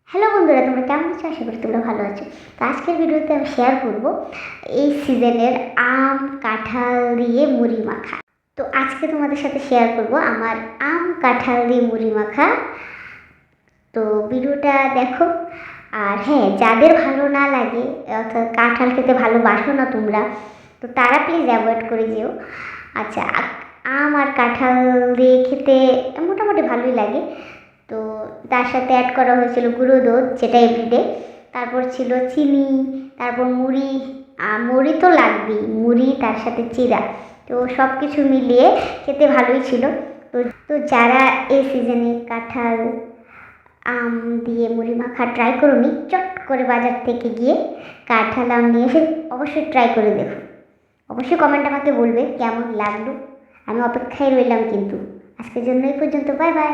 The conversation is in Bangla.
হ্যালো বন্ধুরা, তোমরা কেমন আছো? আশা করি তোমরা ভালো আছো। তো আজকের ভিডিওতে আমি শেয়ার করব এই সিজনের আম কাঁঠাল দিয়ে মুড়ি মাখা। তো আজকে তোমাদের সাথে শেয়ার করব আমার আম কাঁঠাল দিয়ে মুড়ি মাখা। তো ভিডিওটা দেখো। আর হ্যাঁ, যাদের ভালো না লাগে অর্থাৎ কাঁঠাল খেতে ভালোবাসো না তোমরা, তো তারা প্লিজ অ্যাভয়েড করে যেও। আচ্ছা, আম আর কাঁঠাল দিয়ে খেতে মোটামুটি ভালোই লাগে। তো তার সাথে অ্যাড করা হয়েছিল গুঁড়ো দুধ, যেটা এভরিডে। তারপর ছিল চিনি, তারপর মুড়ি। মুড়ি তো লাগবেই, মুড়ি তার সাথে চিড়া। তো সব কিছু মিলিয়ে খেতে ভালোই ছিল। তো তো যারা এই সিজনে কাঁঠাল আম দিয়ে মুড়ি মাখা ট্রাই করোনি, চট করে বাজার থেকে গিয়ে কাঁঠাল আম নিয়ে এসে অবশ্যই ট্রাই করে দেখো। অবশ্যই কমেন্ট আমাকে বলবে কেমন লাগলো। আমি অপেক্ষায় রইলাম। কিন্তু আজকের জন্য এই পর্যন্ত। Bye bye.